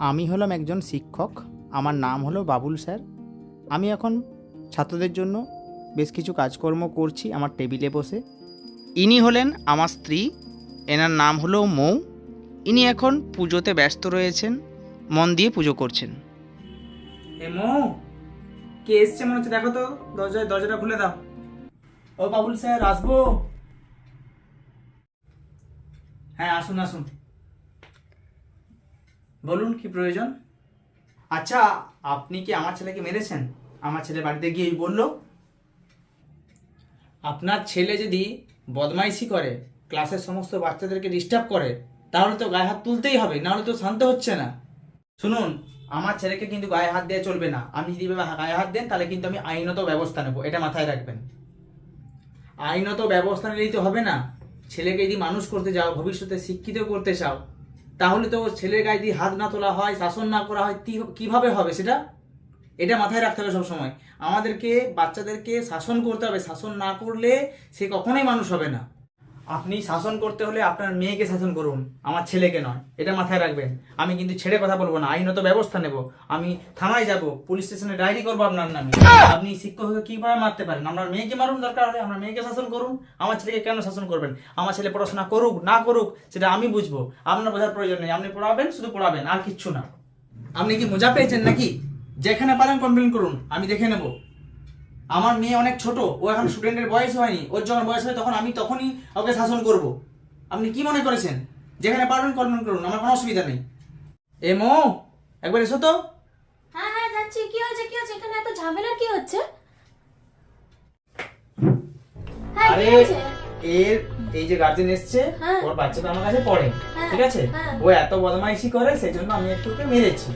আমি হলাম একজন শিক্ষক। আমার নাম হলো বাবুল স্যার। আমি এখন ছাত্রদের জন্য বেশ কিছু কাজকর্ম করছি আমার টেবিলে বসে। ইনি হলেন আমার স্ত্রী, এনার নাম হলো মৌ। ইনি এখন পুজোতে ব্যস্ত রয়েছেন, মন দিয়ে পুজো করছেন। এ মৌ, কে এসছে মনে হচ্ছে, দেখো তো দরজাটা খুলে দাও। ও বাবুল স্যার, আসবো? হ্যাঁ, আসুন আসুন, বলুন কি প্রয়োজন। আচ্ছা, আপনি কি আমার ছেলেকে মেরেছেন? আমার ছেলে বাড়িতে গিয়ে বললো। আপনার ছেলে যদি বদমাইশি করে, ক্লাসের সমস্ত বাচ্চাদেরকে ডিস্টার্ব করে, তাহলে তো গায়ে হাত তুলতেই হবে, নাহলে তো শান্ত হচ্ছে না। শুনুন, আমার ছেলেকে কিন্তু গায়ে হাত দিয়ে চলবে না। আপনি যদি গায়ে হাত দেন তাহলে কিন্তু আমি আইনত ব্যবস্থা নেব, এটা মাথায় রাখবেন। আইনত ব্যবস্থা নিলেই তো হবে না। ছেলেকে যদি মানুষ করতে যাও, ভবিষ্যতে শিক্ষিত করতে চাও, তাহলে তো ছেলের গায়ে যদি হাত না তোলা হয়, শাসন না করা হয়, কিভাবে হবে সেটা? এটা মাথায় রাখতে হবে সবসময়। আমাদেরকে বাচ্চাদেরকে শাসন করতে হবে, শাসন না করলে সে কখনোই মানুষ হবে না। আপনি শাসন করতে হলে আপনার মেয়েকে শাসন করুন, আমার ছেলেকে নয়, এটা মাথায় রাখবেন। আমি কিন্তু ছেড়ে কথা বলবো না, আইনত ব্যবস্থা নেব। আমি থানায় যাব, পুলিশ স্টেশনে ডায়েরি করবো আপনার নামে। আপনি শিক্ষককে কিভাবে মারতে পারেন? আপনার মেয়েকে মারুন, দরকার হলে আপনার মেয়েকে শাসন করুন। আমার ছেলেকে কেন শাসন করবেন? আমার ছেলে পড়াশোনা করুক না করুক সেটা আমি বুঝবো, আপনার বোঝার প্রয়োজন নেই। আপনি পড়াবেন, শুধু পড়াবেন, আর কিচ্ছু না। আপনি কি মজা পেয়েছেন নাকি? যেখানে পারেন কমপ্লেন করুন, আমি দেখে নেব। আমার মেয়ে অনেক ছোট, ও এখন স্টুডেন্টের বয়স হয়নি। ওর যখন বয়স হয় তখন আমি তখনই ওকে শাসন করব। আপনি কি মনে করেছেন? যেখানে পারবেন কমপ্লেন করুন, আমার কোনো অসুবিধা নেই। এ মো, একবার এসো তো। হ্যাঁ হ্যাঁ যাচ্ছি। কি হয়েছে এখানে এত ঝামেলা কি হচ্ছে? হ্যাঁ, কি আরে হয়েছে? এর এই যে গার্জেন এসছে, হ্যাঁ। ওর বাচ্চাটা আমার কাছে পড়ে, হ্যাঁ, ঠিক আছে? হ্যাঁ। ও এত বদমাইশি করে, সেই জন্য আমি একটু ওকে মেরেছি।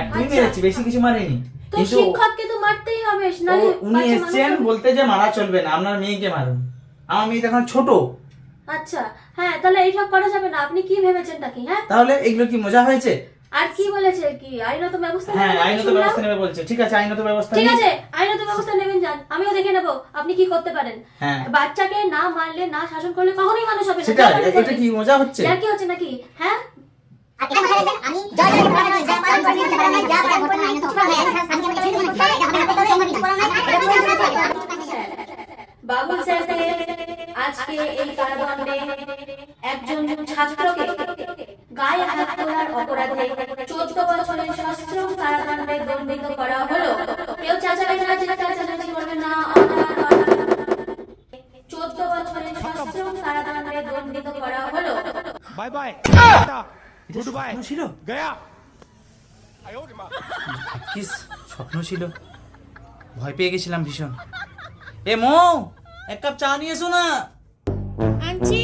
একটুই আচ্ছা। মেরেছি, বেশি কিছু মারিনি। তো কিন্তু শিক্ষককে তো মারতেই হবে, নাহলে উনি বাচ্চা এসছেন মানুষ হবে। বলতে যে মারা চলবে না, আপনার মেয়েকে মারুন। আমার মেয়ে এখন ছোট। আচ্ছা, হ্যাঁ, তাহলে এইসব করা যাবে না। আপনি কি ভেবেছেন নাকি? হ্যাঁ, তাহলে এগুলো কি মজা হয়েছে? আর কি বলেছে? কি আইনত ব্যবস্থা হ্যাঁ, নেবেন নাকি আইনত শুনলাম? ব্যবস্থা নেবে বলছে। ঠিক আছে, আইনত ব্যবস্থা ঠিক নিই। আছে, আইনত ব্যবস্থা নেবেন, যান। আমিও দেখে নেব আপনি কি করতে পারেন। হ্যাঁ। বাচ্চাকে না মারলে, না শাসন করলে কখনোই মানুষ হবে না। সেটা যা পারেন এটা করুন। কি মজা হচ্ছে? আর কি হচ্ছে নাকি? হ্যাঁ, আর এটা মাথায় রাখবেন, আমি যা যা পড়ানো হয়, যা পালন করছি, যা পালন হয়, যা পালন করতে আইনত পড়া হয়। আমি আমাকে ছেড়ে দেবেন না, এটা হবে না, এটা সম্ভব না। পড়া নাই, এটা বুঝতে হবে। বাবুল স্যারকে আজকে এই কারাদণ্ডে একজন ছাত্রকে গায়ে হাত তোলার অপরাধে 14 বছরের সশ্রম কারাদণ্ডে দণ্ডিত করা হলো। কেউ চাচাচাচি করবে না। 14 বছরের সশ্রম কারাদণ্ডে দণ্ডিত করা হলো। Bye bye tata goodbye স্বপ্ন ছিল, गया কি স্বপ্ন ছিল? ভয় পেয়ে গেছিলাম ভীষণ। এ মো, এক কাপ চা নিয়ে এসো না। আনছি।